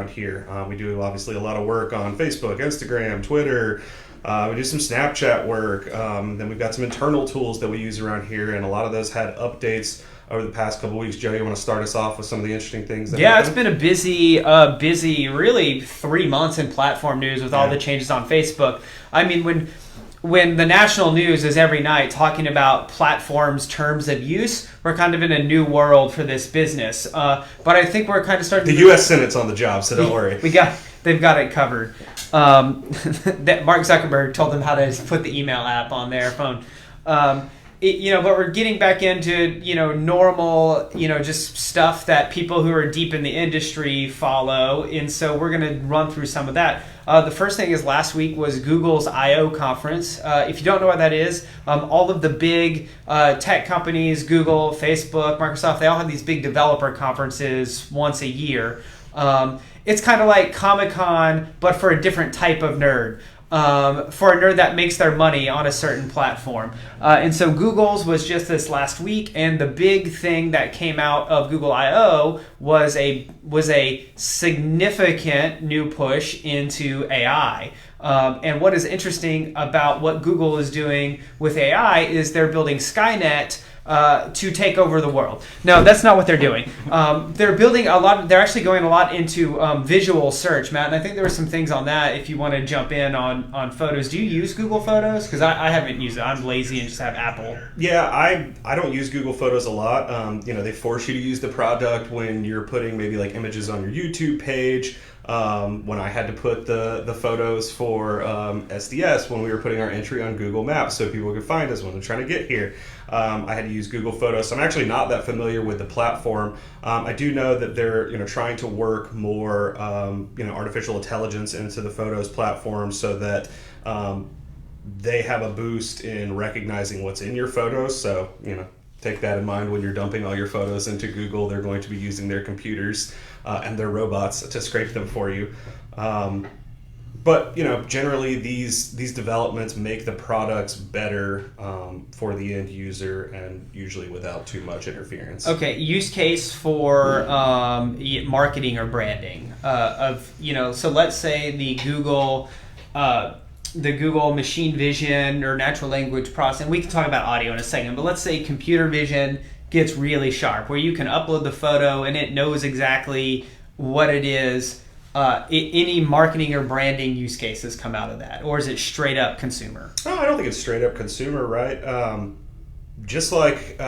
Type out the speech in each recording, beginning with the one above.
here. We do obviously a lot of work on Facebook, Instagram, Twitter. We do some Snapchat work. Then we've got some internal tools that we use around here, and a lot of those had updates over the past couple of weeks. Joe, you want to start us off with some of the interesting things? It's been a busy, really 3 months in platform news with all the changes on Facebook. I mean, when the national news is every night talking about platforms' terms of use, we're kind of in a new world for this business. But I think we're kind of starting. The U.S. Senate's on the job, so don't worry. They've got it covered. That Mark Zuckerberg told them how to put the email app on their phone. But we're getting back into, normal, just stuff that people who are deep in the industry follow. And so we're going to run through some of that. The first thing is last week was Google's I/O conference. If you don't know what that is, all of the big tech companies, Google, Facebook, Microsoft, they all have these big developer conferences once a year. It's kind of like Comic-Con, but for a different type of nerd. For a nerd that makes their money on a certain platform. And so Google's was just this last week, and the big thing that came out of Google I/O was a significant new push into AI. And what is interesting about what Google is doing with AI is they're building Skynet to take over the world. No, that's not what they're doing. They're building a lot. They're actually going a lot into visual search, Matt. And I think there were some things on that. If you want to jump in on photos, do you use Google Photos? Because I haven't used it. I'm lazy and just have Apple. Yeah, I don't use Google Photos a lot. They force you to use the product when you're putting maybe like images on your YouTube page. When I had to put the photos for SDS when we were putting our entry on Google Maps so people could find us when they're trying to get here, I had to use Google Photos. So I'm actually not that familiar with the platform. I do know that they're trying to work more artificial intelligence into the Photos platform so that they have a boost in recognizing what's in your photos. So take that in mind when you're dumping all your photos into Google. They're going to be using their computers and their robots to scrape them for you. But generally these developments make the products better for the end user and usually without too much interference. Okay, use case for marketing or branding so let's say the Google machine vision or natural language processing. We can talk about audio in a second, but let's say computer vision gets really sharp where you can upload the photo and it knows exactly what it is. Any marketing or branding use cases come out of that, or is it straight up consumer? No, I don't think it's straight up consumer, right? Just like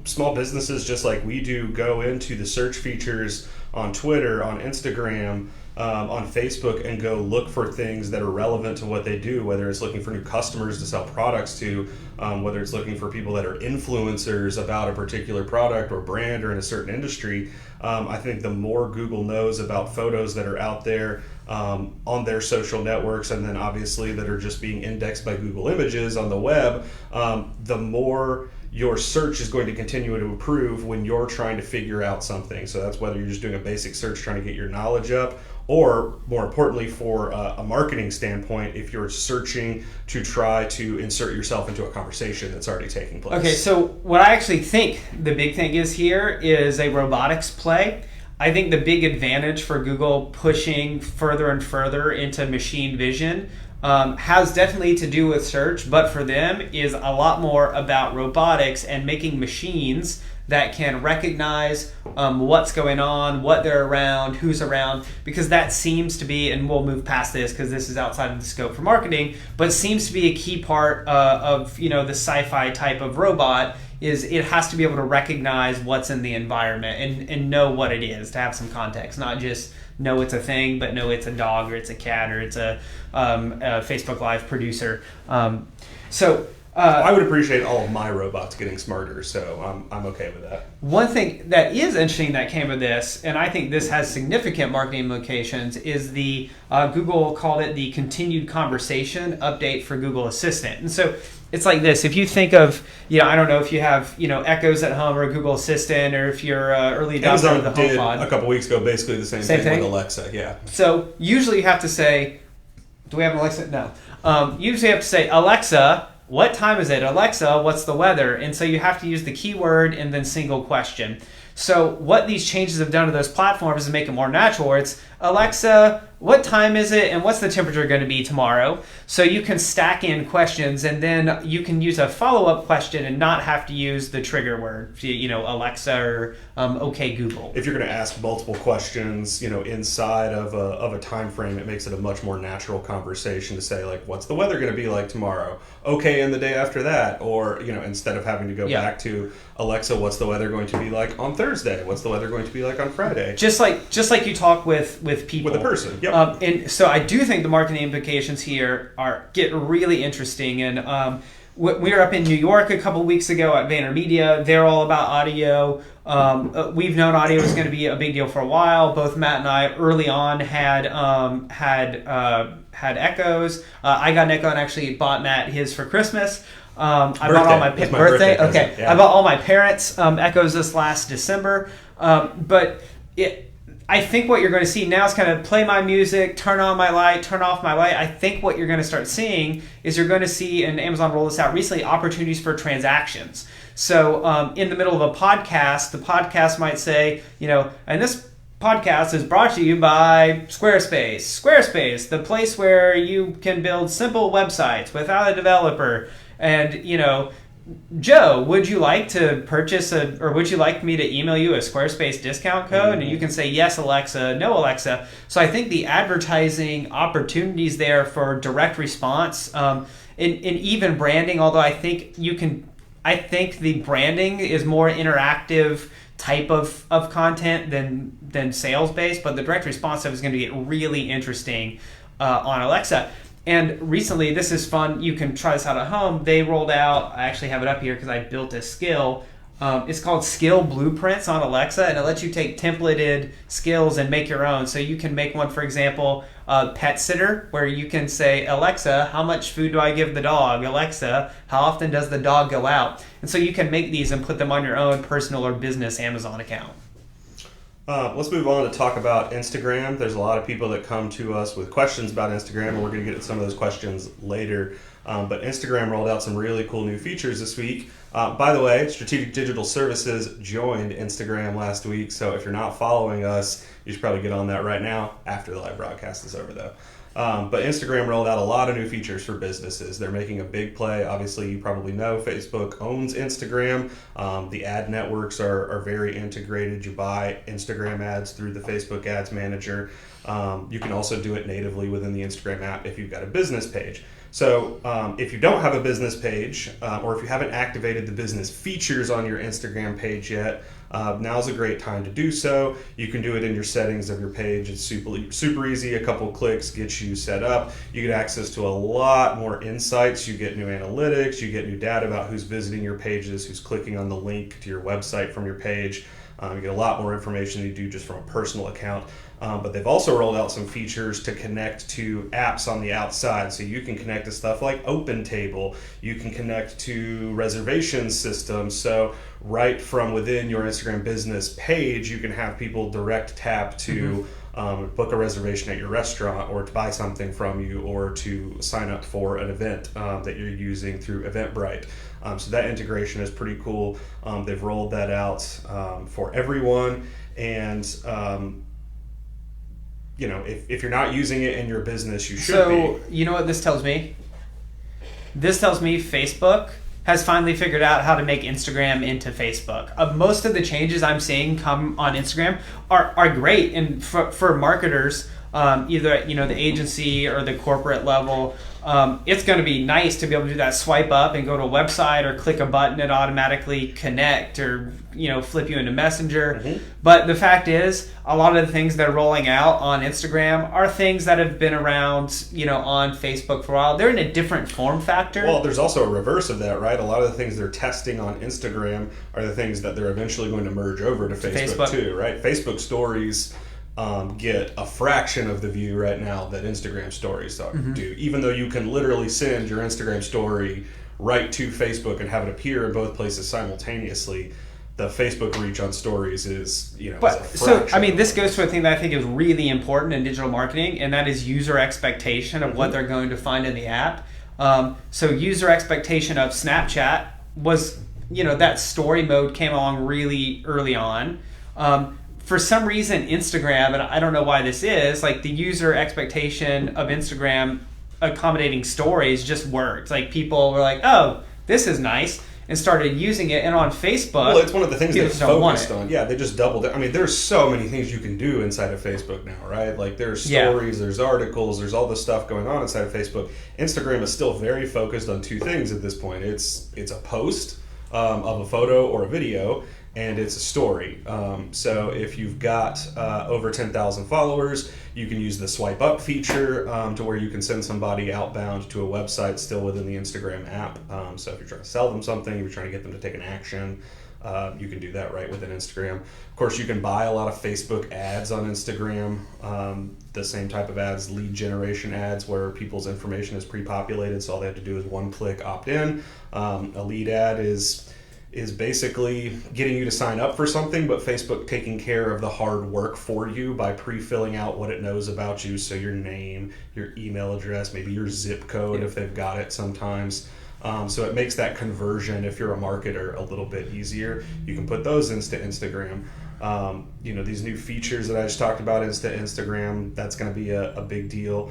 small businesses, just like we do, go into the search features on Twitter, on Instagram, on Facebook, and go look for things that are relevant to what they do, whether it's looking for new customers to sell products to, whether it's looking for people that are influencers about a particular product or brand or in a certain industry. I think the more Google knows about photos that are out there on their social networks, and then obviously that are just being indexed by Google Images on the web, the more your search is going to continue to improve when you're trying to figure out something. So that's whether you're just doing a basic search trying to get your knowledge up, or more importantly for a marketing standpoint, if you're searching to try to insert yourself into a conversation that's already taking place. Okay, so what I actually think the big thing is here is a robotics play. I think the big advantage for Google pushing further and further into machine vision has definitely to do with search, but for them is a lot more about robotics and making machines that can recognize what's going on, what they're around, who's around, because that seems to be, and we'll move past this because this is outside of the scope for marketing, but seems to be a key part of the sci-fi type of robot is it has to be able to recognize what's in the environment and know what it is, to have some context, not just know it's a thing, but know it's a dog or it's a cat or it's a Facebook Live producer. I would appreciate all of my robots getting smarter, so I'm okay with that. One thing that is interesting that came of this, and I think this has significant marketing implications, is the Google called it the continued conversation update for Google Assistant. And so it's like this. If you think of, I don't know if you have, Echoes at home or Google Assistant, or if you're early adopter of the HomePod. A couple weeks ago, basically the same thing with Alexa, yeah. So usually you have to say, do we have an Alexa? No. Usually you have to say, Alexa, what time is it? Alexa, what's the weather? And so you have to use the keyword and then single question. So what these changes have done to those platforms is make it more natural, where it's, Alexa, what time is it and what's the temperature going to be tomorrow? So you can stack in questions, and then you can use a follow-up question and not have to use the trigger word, Alexa or OK Google. If you're going to ask multiple questions, inside of a time frame, it makes it a much more natural conversation to say, like, what's the weather going to be like tomorrow? Okay, and the day after that, or instead of having to go back to Alexa, what's the weather going to be like on Thursday? What's the weather going to be like on Friday? Just like you talk with people, with a person. Yep. And so I do think the marketing implications here get really interesting. And we were up in New York a couple weeks ago at VaynerMedia. They're all about audio. We've known audio is going to be a big deal for a while. Both Matt and I early on had Echoes. I got an Echo and actually bought Matt his for Christmas. I bought all my birthday. Okay, yeah. I bought all my parents Echoes this last December. I think what you're going to see now is kind of play my music, turn on my light, turn off my light. I think what you're going to start seeing is you're going to see, and Amazon rolled this out recently, opportunities for transactions. So in the middle of a podcast, the podcast might say, and this podcast is brought to you by Squarespace. Squarespace, the place where you can build simple websites without a developer. And, Joe, would you like to purchase or would you like me to email you a Squarespace discount code? Mm-hmm. And you can say, yes, Alexa, no, Alexa. So I think the advertising opportunities there for direct response, in even branding, although I think the branding is more interactive type of content than sales-based, but the direct response stuff is going to get really interesting on Alexa. And recently, this is fun. You can try this out at home. They rolled out, I actually have it up here because I built a skill. It's called Skill Blueprints on Alexa, and it lets you take templated skills and make your own. So you can make one, for example, pet sitter, where you can say, Alexa, how much food do I give the dog? Alexa, how often does the dog go out? And so you can make these and put them on your own personal or business Amazon account. Let's move on to talk about Instagram. There's a lot of people that come to us with questions about Instagram, and we're going to get to some of those questions later. But Instagram rolled out some really cool new features this week. By the way, Strategic Digital Services joined Instagram last week, so if you're not following us, you should probably get on that right now after the live broadcast is over, though. But Instagram rolled out a lot of new features for businesses. They're making a big play. Obviously, you probably know Facebook owns Instagram. The ad networks are very integrated. You buy Instagram ads through the Facebook Ads Manager. You can also do it natively within the Instagram app if you've got a business page. So if you don't have a business page, or if you haven't activated the business features on your Instagram page yet, now's a great time to do so. You can do it in your settings of your page. It's super easy. A couple clicks gets you set up. You get access to a lot more insights. You get new analytics. You get new data about who's visiting your pages, who's clicking on the link to your website from your page. You get a lot more information than you do just from a personal account. But they've also rolled out some features to connect to apps on the outside. So you can connect to stuff like OpenTable. You can connect to reservation systems. So right from within your Instagram business page, you can have people direct tap to book a reservation at your restaurant, or to buy something from you, or to sign up for an event that you're using through Eventbrite. So that integration is pretty cool. They've rolled that out for everyone. And if you're not using it in your business, you should be. So, you know what this tells me? This tells me Facebook has finally figured out how to make Instagram into Facebook. Most of the changes I'm seeing come on Instagram are great, and for marketers, either at the agency or the corporate level, it's going to be nice to be able to do that swipe up and go to a website, or click a button and automatically connect, or flip you into Messenger. Mm-hmm. But the fact is, a lot of the things they're rolling out on Instagram are things that have been around on Facebook for a while. They're in a different form factor. Well, there's also a reverse of that, right? A lot of the things they're testing on Instagram are the things that they're eventually going to merge over to Facebook too, right? Facebook stories get a fraction of the view right now that Instagram stories do, even though you can literally send your Instagram story right to Facebook and have it appear in both places simultaneously. The Facebook reach on stories is, is a fraction. This goes to a thing that I think is really important in digital marketing, and that is user expectation of what they're going to find in the app. So user expectation of Snapchat was, that story mode came along really early on. for some reason, Instagram, and I don't know why this is, like the user expectation of Instagram accommodating stories just worked. Like people were like, oh, this is nice, and started using it. And on Facebook, well, it's one of the things they people just don't want focused it. on. Yeah, they just doubled it. I mean, there's so many things you can do inside of Facebook now, right? Like there's stories, there's articles, there's all this stuff going on inside of Facebook. Instagram is still very focused on two things at this point. It's a post of a photo or a video, and it's a story. So if you've got over 10,000 followers, you can use the swipe up feature to where you can send somebody outbound to a website still within the Instagram app. So if you're trying to sell them something, you're trying to get them to take an action, you can do that right within Instagram. Of course, you can buy a lot of Facebook ads on Instagram, the same type of ads, lead generation ads, where people's information is pre-populated, so all they have to do is one click opt in. A lead ad is basically getting you to sign up for something, but Facebook taking care of the hard work for you by pre-filling out what it knows about you. So your name, your email address, maybe your zip code if they've got it sometimes. So it makes that conversion, if you're a marketer, a little bit easier. You can put those into Instagram. These new features that I just talked about into Instagram, that's going to be a big deal.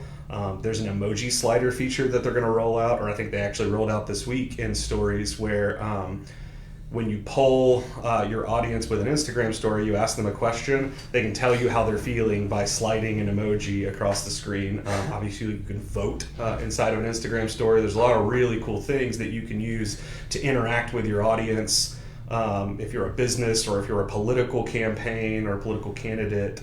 There's an emoji slider feature that they're going to roll out, or I think they actually rolled out this week in stories, where when you poll your audience with an Instagram story, you ask them a question, they can tell you how they're feeling by sliding an emoji across the screen. Obviously, you can vote inside of an Instagram story. There's a lot of really cool things that you can use to interact with your audience. If you're a business or if you're a political campaign or a political candidate,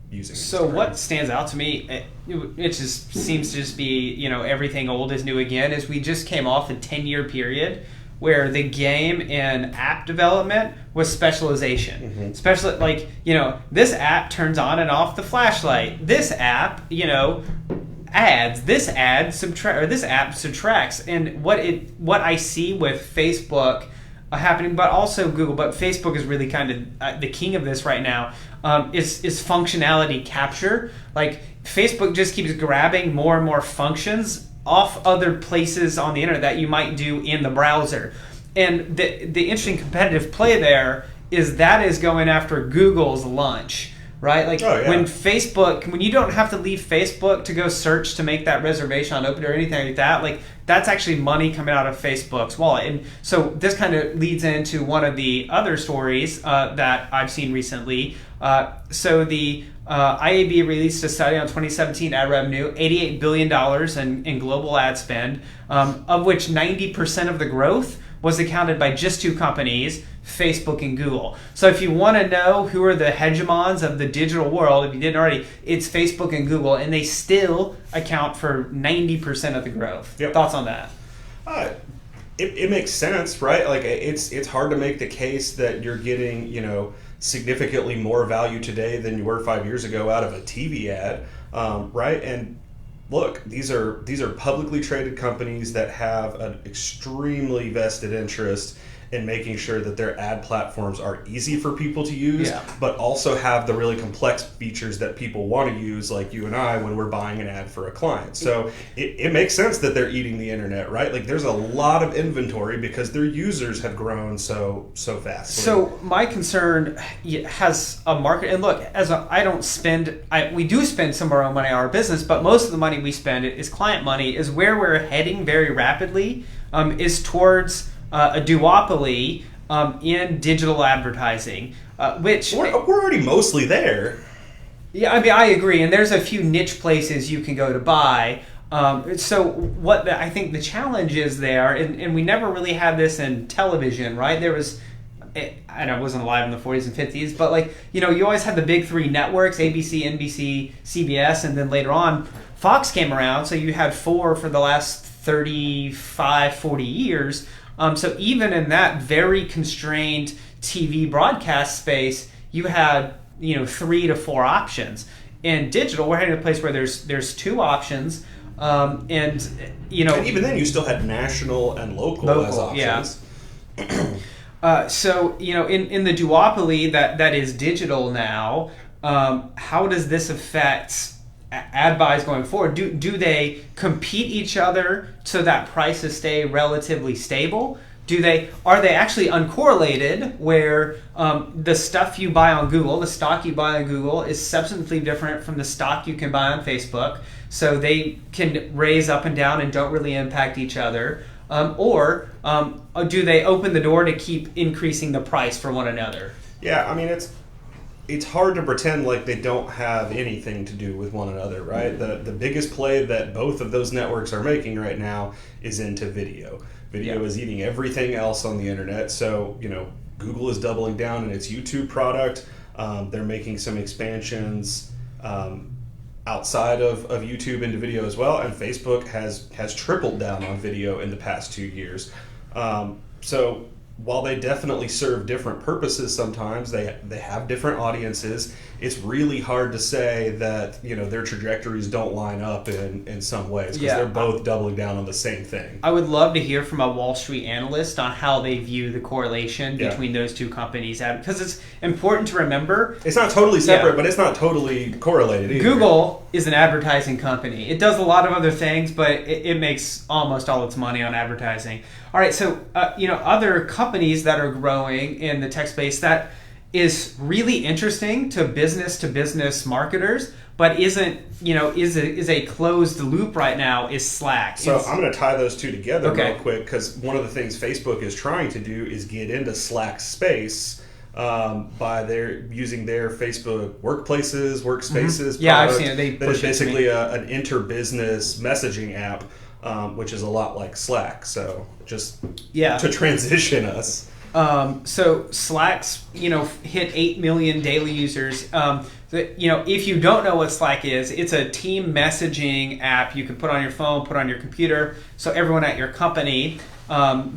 using Instagram. So what stands out to me, it just seems to just be, everything old is new again, is we just came off a 10-year period where the game in app development was specialization. This app turns on and off the flashlight. This app, adds. This app subtracts. And what I see with Facebook happening, but also Google, but Facebook is really kind of the king of this right now, is functionality capture. Like Facebook just keeps grabbing more and more functions off other places on the internet that you might do in the browser. And the interesting competitive play there is that is going after Google's lunch, right? Like when you don't have to leave Facebook to go search to make that reservation on Open or anything like that, like that's actually money coming out of Facebook's wallet. And so this kind of leads into one of the other stories that I've seen recently. So the IAB released a study on 2017 ad revenue, $88 billion in global ad spend, of which 90% of the growth was accounted by just two companies, Facebook and Google. So if you want to know who are the hegemons of the digital world, if you didn't already, it's Facebook and Google, and they still account for 90% of the growth. Yep. Thoughts on that? It makes sense, right? Like it's hard to make the case that you're getting, significantly more value today than you were 5 years ago out of a TV ad, right? And look, these are publicly traded companies that have an extremely vested interest in making sure that their ad platforms are easy for people to use, but also have the really complex features that people want to use, like you and I, when we're buying an ad for a client. So it makes sense that they're eating the internet, right? Like there's a lot of inventory because their users have grown so fast. So my concern has a market, and look, we do spend some of our own money on our business, but most of the money we spend is client money, is where we're heading very rapidly, is towards a duopoly in digital advertising, which we're already mostly there. Yeah, I mean, I agree, and there's a few niche places you can go to buy. So what I think the challenge is there, and we never really had this in television, right? There was, and I wasn't alive in the 40s and 50s, but you always had the big three networks, ABC, NBC, CBS, and then later on Fox came around, so you had four for the last 35, 40 years. So even in that very constrained TV broadcast space, you had 3 to 4 options. In digital, we're heading to a place where there's 2 options, and even then you still had national and local as options. Yeah. So in the duopoly that is digital now, how does this affect ad buys going forward? Do they compete each other so that prices stay relatively stable? are they actually uncorrelated, where the stuff you buy on Google, the stock you buy on Google, is substantively different from the stock you can buy on Facebook, so they can raise up and down and don't really impact each other, or do they open the door to keep increasing the price for one another? Yeah, I mean, it's hard to pretend like they don't have anything to do with one another, right? The biggest play that both of those networks are making right now is into video. Video is eating everything else on the internet. So, Google is doubling down in its YouTube product. They're making some expansions outside of YouTube into video as well. And Facebook has tripled down on video in the past 2 years. So while they definitely serve different purposes sometimes, they have different audiences. It's really hard to say that their trajectories don't line up in some ways, because they're both doubling down on the same thing. I would love to hear from a Wall Street analyst on how they view the correlation between those two companies, because it's important to remember. It's not totally separate, but it's not totally correlated either. Google is an advertising company. It does a lot of other things, but it makes almost all its money on advertising. All right, so other companies that are growing in the tech space that is really interesting to business marketers, but isn't is a closed loop right now, is Slack. So I'm going to tie those two together real quick, because one of the things Facebook is trying to do is get into Slack space by using their Facebook workplaces, workspaces. Yeah, I've seen it. That is basically an inter-business messaging app, which is a lot like Slack. So just to transition us. So Slack's, hit 8 million daily users. If you don't know what Slack is, it's a team messaging app you can put on your phone, put on your computer, so everyone at your company,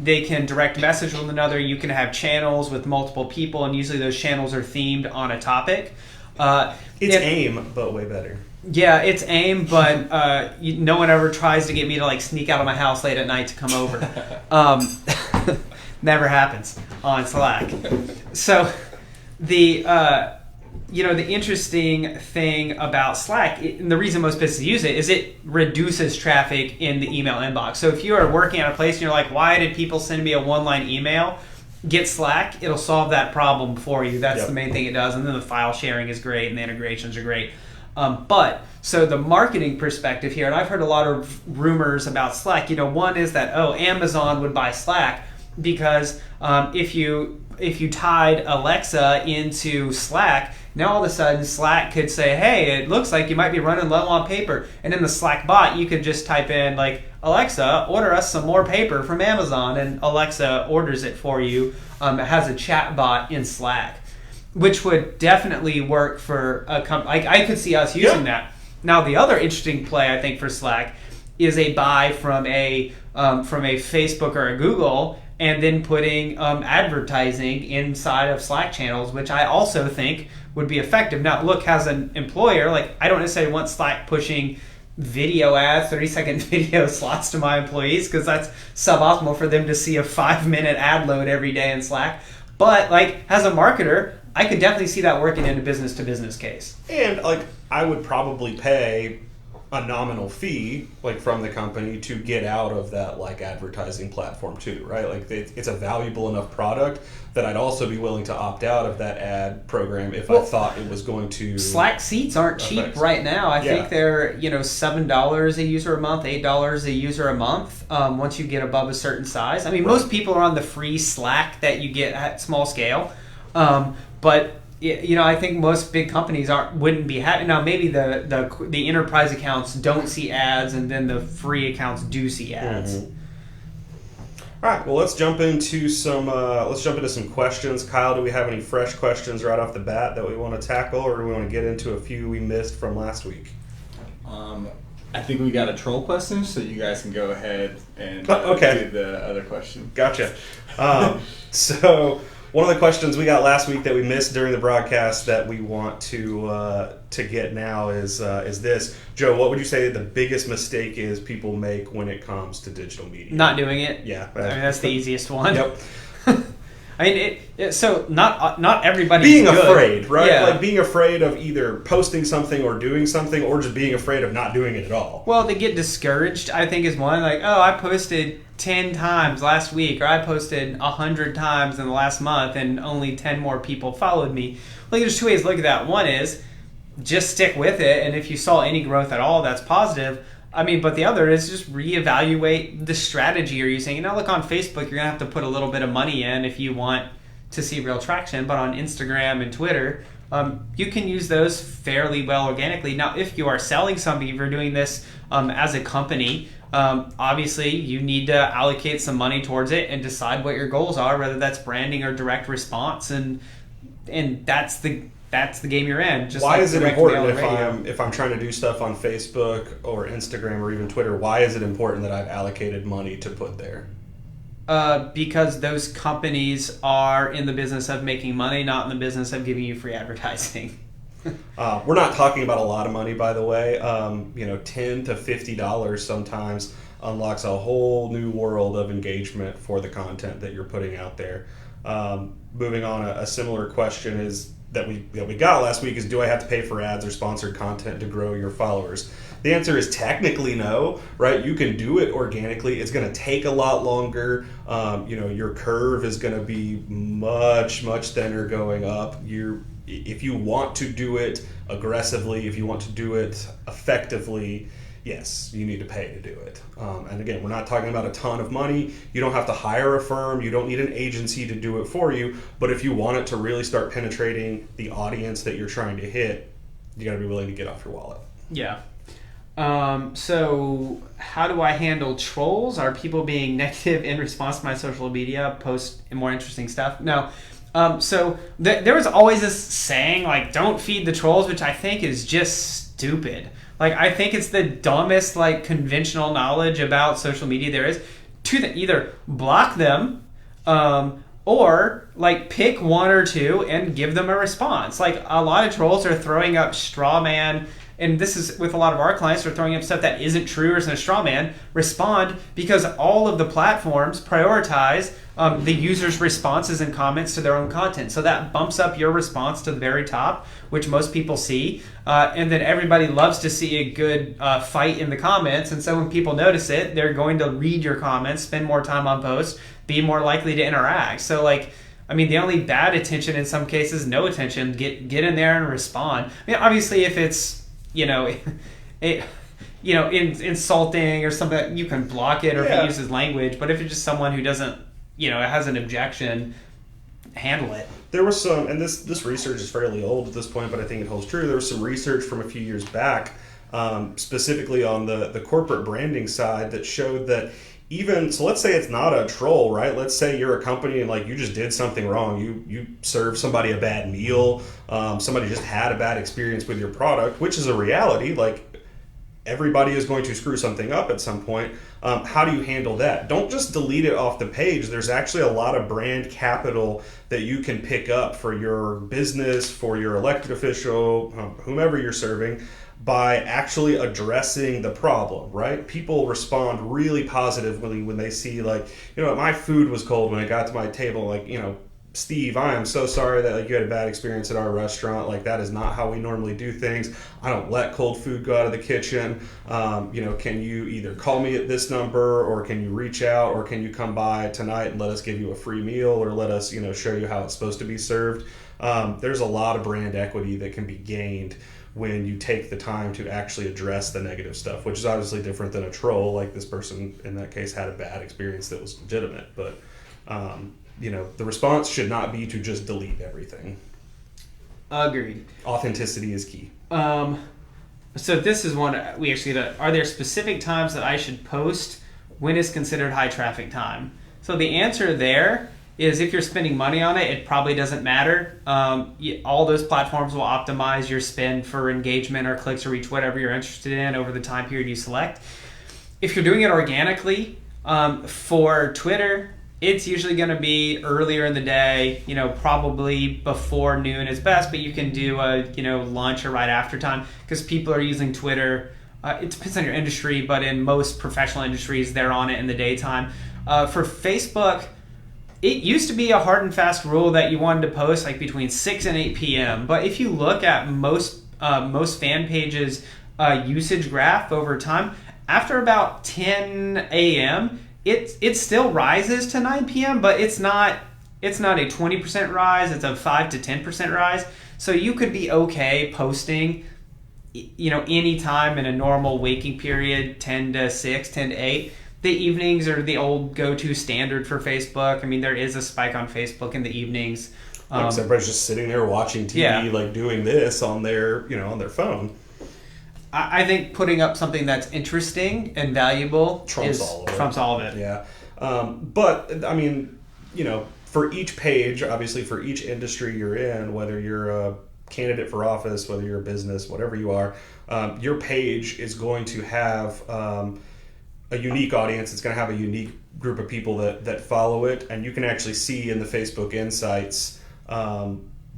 they can direct message with one another. You can have channels with multiple people, and usually those channels are themed on a topic. It's AIM, but way better. Yeah, it's AIM, but no one ever tries to get me to sneak out of my house late at night to come over. Never happens on Slack. So the interesting thing about Slack, and the reason most businesses use it, is it reduces traffic in the email inbox. So if you are working at a place and you're like, why did people send me a one-line email? Get Slack. It'll solve that problem for you. That's the main thing it does. And then the file sharing is great and the integrations are great. So the marketing perspective here, and I've heard a lot of rumors about Slack. One is that, Amazon would buy Slack because if you tied Alexa into Slack, now all of a sudden Slack could say, hey, it looks like you might be running low on paper. And in the Slack bot, you could just type in Alexa, order us some more paper from Amazon, and Alexa orders it for you. It has a chat bot in Slack, which would definitely work for a company. I could see us using that. Now, the other interesting play, I think, for Slack is a buy from a Facebook or a Google, and then putting advertising inside of Slack channels, which I also think would be effective. Now, look, as an employer, I don't necessarily want Slack pushing video ads, 30-second video slots to my employees, because that's suboptimal for them to see a 5-minute ad load every day in Slack. But as a marketer, I could definitely see that working in a business-to-business case. And I would probably pay a nominal fee from the company to get out of that advertising platform too, right? It's a valuable enough product that I'd also be willing to opt out of that ad program if I thought it was going to. Slack seats aren't cheap right now. I think they're $7 a user a month, $8 a user a month. Once you get above a certain size, most people are on the free Slack that you get at small scale, but. I think most big companies wouldn't be happy. Now, maybe the enterprise accounts don't see ads, and then the free accounts do see ads. Mm-hmm. All right. Well, let's jump into some questions. Kyle, do we have any fresh questions right off the bat that we want to tackle, or do we want to get into a few we missed from last week? I think we got a troll question, so you guys can go ahead and do the other question. Gotcha. So. One of the questions we got last week that we missed during the broadcast that we want to get now is this. Joe, what would you say the biggest mistake is people make when it comes to digital media? Not doing it. Yeah. That's the easiest one. Yep. I mean, so not everybody being good. afraid, right? Yeah. Like being afraid of either posting something or doing something, or just being afraid of not doing it at all. Well, they get discouraged, I think, is one. Like, oh, I posted 10 times last week, or I posted 100 times in the last month, and only 10 more people followed me. Like, there's two ways to look at that. One is just stick with it, and if you saw any growth at all, that's positive. I mean, but the other is just reevaluate the strategy you're using. Look, on Facebook, you're going to have to put a little bit of money in if you want to see real traction. But on Instagram and Twitter, you can use those fairly well organically. Now, if you are selling something, if you're doing this as a company, obviously you need to allocate some money towards it and decide what your goals are, whether that's branding or direct response. And that's the game you're in. Just why like is it direct important mail if I'm trying to do stuff on Facebook or Instagram or even Twitter? Why is it important that I've allocated money to put there? Because those companies are in the business of making money, not in the business of giving you free advertising. We're not talking about a lot of money, by the way. $10 to $50 sometimes unlocks a whole new world of engagement for the content that you're putting out there. Moving on, a similar question is that we got last week is, do I have to pay for ads or sponsored content to grow your followers? The answer is technically no, right? You can do it organically. It's going to take a lot longer. Your curve is going to be much, much thinner going up. If you want to do it aggressively, if you want to do it effectively, yes, you need to pay to do it. And again, we're not talking about a ton of money. You don't have to hire a firm. You don't need an agency to do it for you. But if you want it to really start penetrating the audience that you're trying to hit, you got to be willing to get off your wallet. Yeah. So how do I handle trolls? Are people being negative in response to my social media post more interesting stuff? No. So there was always this saying, like, don't feed the trolls, which I think is just stupid. Like, I think it's the dumbest, like, conventional knowledge about social media there is. Either block them, or, like, pick one or two and give them a response. Like, a lot of trolls are throwing up straw man, and this is with a lot of our clients, they're throwing up stuff that isn't true or isn't a straw man. Respond, because all of the platforms prioritize the user's responses and comments to their own content. So that bumps up your response to the very top, which most people see. And then everybody loves to see a good fight in the comments. And so when people notice it, they're going to read your comments, spend more time on posts, be more likely to interact. So, like, I mean, the only bad attention in some cases, no attention. Get in there and respond. I mean, obviously, if it's, insulting or something, you can block it, or if it uses language. But if it's just someone who doesn't, has an objection, handle it. There was some, and this research is fairly old at this point, but I think it holds true. There was some research from a few years back, specifically on the corporate branding side, that showed that so let's say it's not a troll, right? Let's say you're a company and, like, you just did something wrong. You served somebody a bad meal. Somebody just had a bad experience with your product, which is a reality. Like, everybody is going to screw something up at some point. How do you handle that? Don't just delete it off the page. There's actually a lot of brand capital that you can pick up for your business, for your elected official, whomever you're serving, by actually addressing the problem, right? People respond really positively when they see, like, my food was cold when it got to my table. Like, Steve, I am so sorry that, like, you had a bad experience at our restaurant. Like, that is not how we normally do things. I don't let cold food go out of the kitchen. Can you either call me at this number, or can you reach out, or can you come by tonight and let us give you a free meal, or let us, show you how it's supposed to be served? There's a lot of brand equity that can be gained when you take the time to actually address the negative stuff, which is obviously different than a troll. Like, this person in that case had a bad experience that was legitimate, but the response should not be to just delete everything. Agreed. Authenticity is key. So this is one we actually did. Are there specific times that I should post? When is considered high traffic time? So the answer there is, if you're spending money on it, it probably doesn't matter. All those platforms will optimize your spend for engagement or clicks or reach, whatever you're interested in, over the time period you select. If you're doing it organically, for Twitter, it's usually going to be earlier in the day, probably before noon is best, but you can do a, lunch or right after time, because people are using Twitter. It depends on your industry, but in most professional industries, they're on it in the daytime. For Facebook, It used to be a hard and fast rule that you wanted to post like between 6 and 8 p.m. But if you look at most fan pages' usage graph over time, after about 10 a.m., it still rises to 9 p.m., but it's not a 20% rise. It's a 5 to 10% rise. So you could be okay posting, any time in a normal waking period, 10 to 6, 10 to 8. The evenings are the old go-to standard for Facebook. I mean, there is a spike on Facebook in the evenings. Because everybody's just sitting there watching TV, like doing this on their, on their phone. I think putting up something that's interesting and valuable trumps all of it. Yeah. But, I mean, for each page, obviously for each industry you're in, whether you're a candidate for office, whether you're a business, whatever you are, your page is going to have a unique audience. It's going to have a unique group of people that follow it, and you can actually see in the Facebook Insights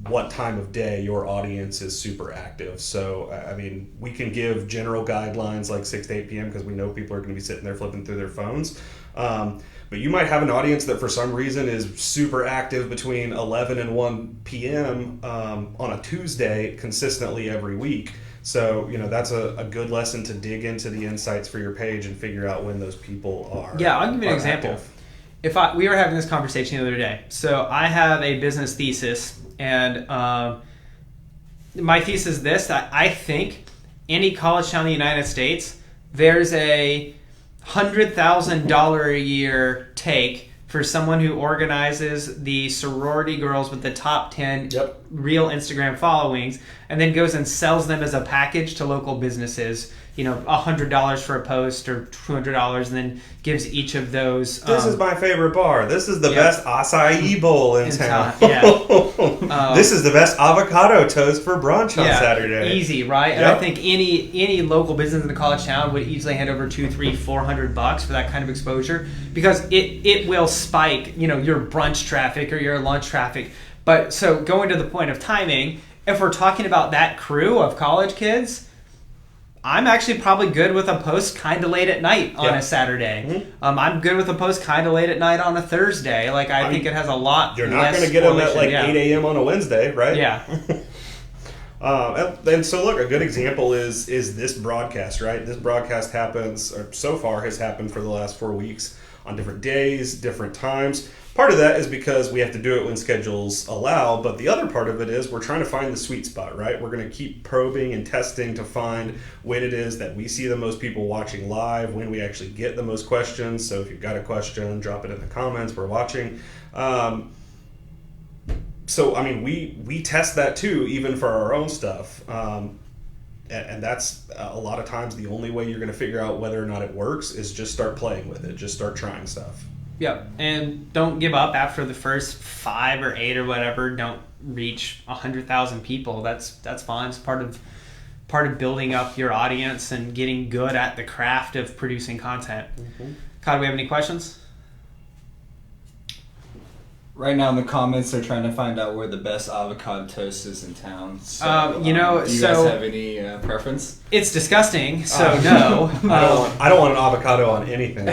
what time of day your audience is super active. So, I mean, we can give general guidelines like 6 to 8 p.m. because we know people are going to be sitting there flipping through their phones. But you might have an audience that for some reason is super active between 11 and 1 p.m. On a Tuesday consistently every week. So, that's a good lesson to dig into the insights for your page and figure out when those people are. Yeah, I'll give you an example. Active. We were having this conversation the other day. So I have a business thesis, and my thesis is this: that I think any college town in the United States, there's a $100,000 a year take for someone who organizes the sorority girls with the top 10 real Instagram followings, and then goes and sells them as a package to local businesses, $100 for a post or $200, and then gives each of those. This is my favorite bar. This is the best acai bowl in town. This is the best avocado toast for brunch on Saturday. Easy, right? And I think any local business in the college town would easily hand over $200, $300, $400 for that kind of exposure, because it will spike, your brunch traffic or your lunch traffic. But so going to the point of timing, if we're talking about that crew of college kids, I'm actually probably good with a post kind of late at night on a Saturday. Mm-hmm. I'm good with a post kind of late at night on a Thursday. Like, I think it has a lot. You're not going to get them at 8 a.m. on a Wednesday, right? Yeah. And so, look, a good example is this broadcast, right? This broadcast happens, or so far has happened for the last 4 weeks on different days, different times. Part of that is because we have to do it when schedules allow, but the other part of it is we're trying to find the sweet spot, right? We're going to keep probing and testing to find when it is that we see the most people watching live, when we actually get the most questions. So if you've got a question, drop it in the comments. We're watching. So, I mean, we test that too, even for our own stuff. And that's a lot of times the only way you're going to figure out whether or not it works is just start playing with it. Just start trying stuff. Yeah, and don't give up after the first 5 or 8 or whatever. Don't reach 100,000 people. That's fine. It's part of building up your audience and getting good at the craft of producing content. Mm-hmm. Kyle, do we have any questions? Right now in the comments, they're trying to find out where the best avocado toast is in town. So, do you guys have any preference? It's disgusting, so no. I don't want an avocado on anything.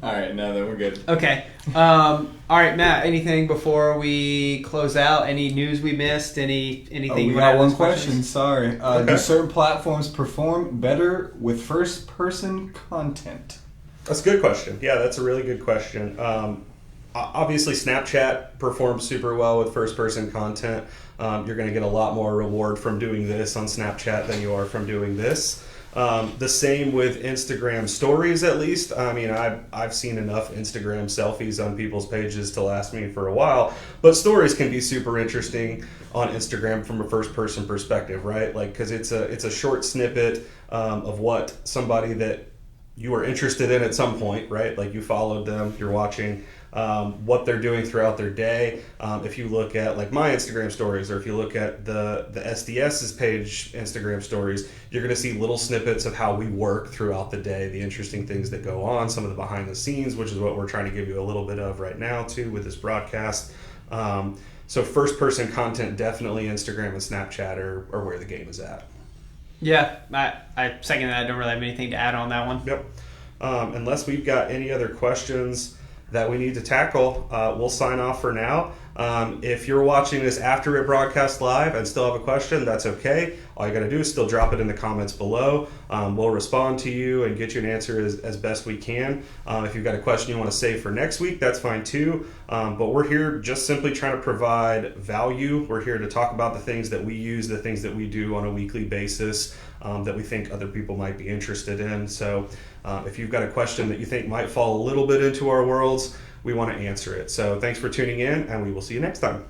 All right, no, then we're good. Okay. All right, Matt, anything before we close out? Any news we missed? Anything? We got one question. Sorry. Do certain platforms perform better with first-person content? That's a good question. Yeah, that's a really good question. Obviously, Snapchat performs super well with first-person content. You're going to get a lot more reward from doing this on Snapchat than you are from doing this. The same with Instagram stories, at least. I mean, I've seen enough Instagram selfies on people's pages to last me for a while, but stories can be super interesting on Instagram from a first-person perspective, right? Like, because it's a short snippet of what somebody that you are interested in at some point, right? Like, you followed them, you're watching what they're doing throughout their day. If you look at like my Instagram stories, or if you look at the SDS's page Instagram stories, you're going to see little snippets of how we work throughout the day, the interesting things that go on, some of the behind the scenes, which is what we're trying to give you a little bit of right now too with this broadcast. So first person content, definitely Instagram and Snapchat are where the game is at. Yeah, I second that. I don't really have anything to add on that one. Yep. Unless we've got any other questions, that we need to tackle. We'll sign off for now. If you're watching this after it broadcast live and still have a question, that's okay. All you got to do is still drop it in the comments below. We'll respond to you and get you an answer as best we can. If you've got a question you want to save for next week, that's fine too. But we're here just simply trying to provide value. We're here to talk about the things that we use, the things that we do on a weekly basis that we think other people might be interested in. So if you've got a question that you think might fall a little bit into our worlds, we want to answer it. So thanks for tuning in, and we will see you next time.